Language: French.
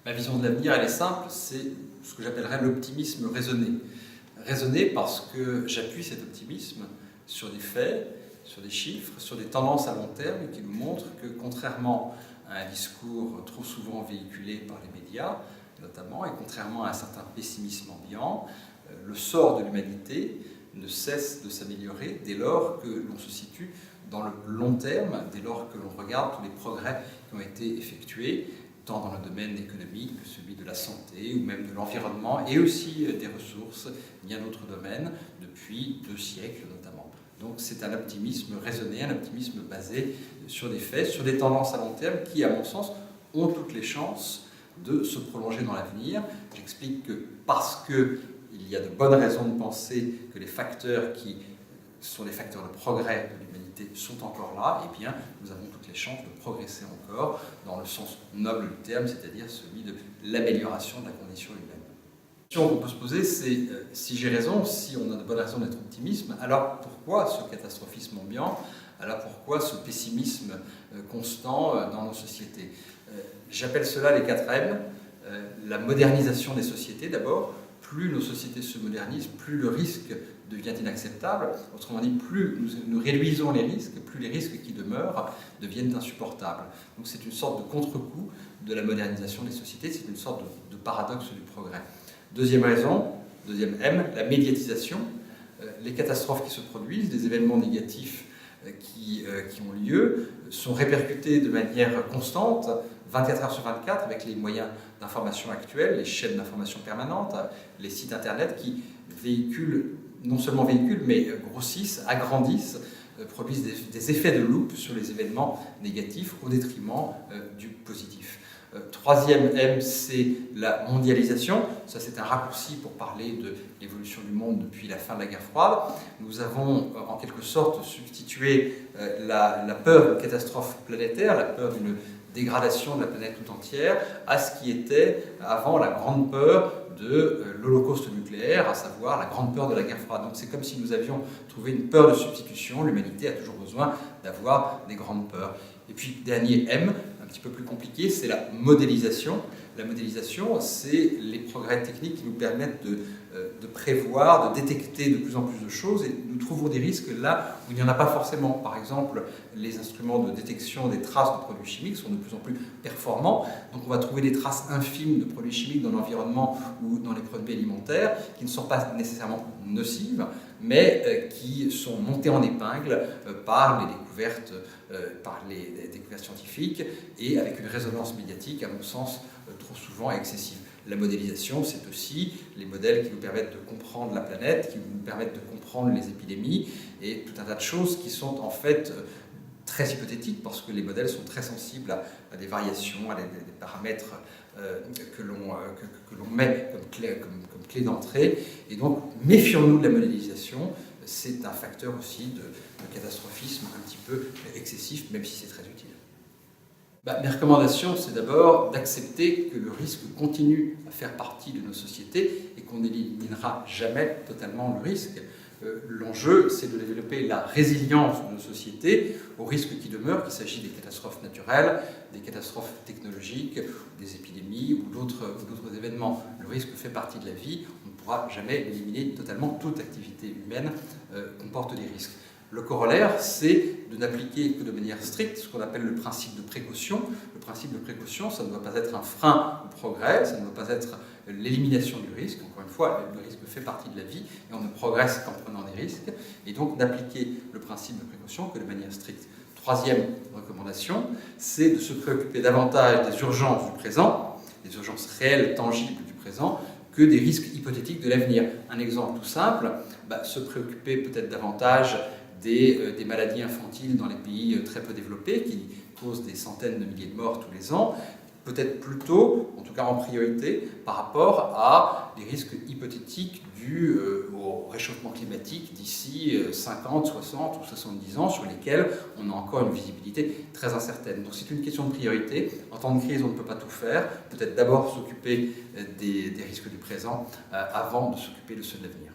Ma vision de l'avenir, elle est simple, c'est ce que j'appellerais l'optimisme raisonné. Raisonné parce que j'appuie cet optimisme sur des faits, sur des chiffres, sur des tendances à long terme qui nous montrent que, contrairement à un discours trop souvent véhiculé par les médias, notamment, et contrairement à un certain pessimisme ambiant, le sort de l'humanité ne cesse de s'améliorer dès lors que l'on se situe dans le long terme, dès lors que l'on regarde tous les progrès qui ont été effectués, tant dans le domaine économique que celui de la santé ou même de l'environnement et aussi des ressources, bien d'autres domaines, depuis 2 siècles notamment. Donc c'est un optimisme raisonné, un optimisme basé sur des faits, sur des tendances à long terme qui, à mon sens, ont toutes les chances de se prolonger dans l'avenir. J'explique que parce qu'il y a de bonnes raisons de penser que les facteurs qui sont les facteurs de progrès de l'humanité sont encore là, et bien nous avons toutes les chances de progresser encore dans le sens noble du terme, c'est-à-dire celui de l'amélioration de la condition humaine. La question qu'on peut se poser, c'est si j'ai raison, si on a de bonnes raisons d'être optimiste, alors pourquoi ce catastrophisme ambiant? Alors pourquoi ce pessimisme constant dans nos sociétés? J'appelle cela les 4 M. La modernisation des sociétés d'abord. Plus nos sociétés se modernisent, plus le risque devient inacceptable. Autrement dit, plus nous réduisons les risques, plus les risques qui demeurent deviennent insupportables. Donc c'est une sorte de contre-coup de la modernisation des sociétés, c'est une sorte de paradoxe du progrès. Deuxième raison, deuxième M, la médiatisation. Les catastrophes qui se produisent, les événements négatifs qui ont lieu, sont répercutés de manière constante, 24 heures sur 24, avec les moyens d'information actuels, les chaînes d'information permanentes, les sites internet qui non seulement véhiculent, mais grossissent, agrandissent, produisent des effets de loupe sur les événements négatifs au détriment du positif. Troisième M, c'est la mondialisation. Ça, c'est un raccourci pour parler de l'évolution du monde depuis la fin de la guerre froide. Nous avons en quelque sorte substitué la peur d'une catastrophe planétaire, la peur d'une dégradation de la planète tout entière, à ce qui était avant la grande peur de l'holocauste nucléaire, à savoir la grande peur de la guerre froide. Donc c'est comme si nous avions trouvé une peur de substitution. L'humanité a toujours besoin d'avoir des grandes peurs. Et puis, dernier M, un petit peu plus compliqué, c'est la modélisation. La modélisation, c'est les progrès techniques qui nous permettent de prévoir, de détecter de plus en plus de choses, et nous trouvons des risques là où il n'y en a pas forcément. Par exemple, les instruments de détection des traces de produits chimiques sont de plus en plus performants, donc on va trouver des traces infimes de produits chimiques dans l'environnement ou dans les produits alimentaires qui ne sont pas nécessairement nocives, mais qui sont montées en épingle par les découvertes scientifiques et avec une résonance médiatique, à mon sens, trop souvent excessive. La modélisation, c'est aussi les modèles qui nous permettent de comprendre la planète, qui nous permettent de comprendre les épidémies et tout un tas de choses qui sont en fait très hypothétiques parce que les modèles sont très sensibles à des variations, à des paramètres que l'on met comme clé d'entrée. Et donc, méfions-nous de la modélisation. C'est un facteur aussi de catastrophisme un petit peu excessif, même si c'est très utile. Mes recommandations, c'est d'abord d'accepter que le risque continue à faire partie de nos sociétés et qu'on n'éliminera jamais totalement le risque. L'enjeu, c'est de développer la résilience de nos sociétés aux risques qui demeurent, qu'il s'agisse des catastrophes naturelles, des catastrophes technologiques, des épidémies ou d'autres événements. Le risque fait partie de la vie, on ne pourra jamais éliminer totalement. Toute activité humaine comporte des risques. Le corollaire, c'est de n'appliquer que de manière stricte ce qu'on appelle le principe de précaution. Le principe de précaution, ça ne doit pas être un frein au progrès, ça ne doit pas être l'élimination du risque. Encore une fois, le risque fait partie de la vie et on ne progresse qu'en prenant des risques. Et donc, n'appliquer le principe de précaution que de manière stricte. Troisième recommandation, c'est de se préoccuper davantage des urgences du présent, des urgences réelles, tangibles du présent, que des risques hypothétiques de l'avenir. Un exemple tout simple, se préoccuper peut-être davantage des maladies infantiles dans les pays très peu développés qui causent des centaines de milliers de morts tous les ans, peut-être plutôt, en tout cas en priorité, par rapport à des risques hypothétiques dus au réchauffement climatique d'ici 50, 60 ou 70 ans, sur lesquels on a encore une visibilité très incertaine. Donc c'est une question de priorité. En temps de crise, on ne peut pas tout faire. Peut-être d'abord s'occuper des risques du présent avant de s'occuper de ceux de l'avenir.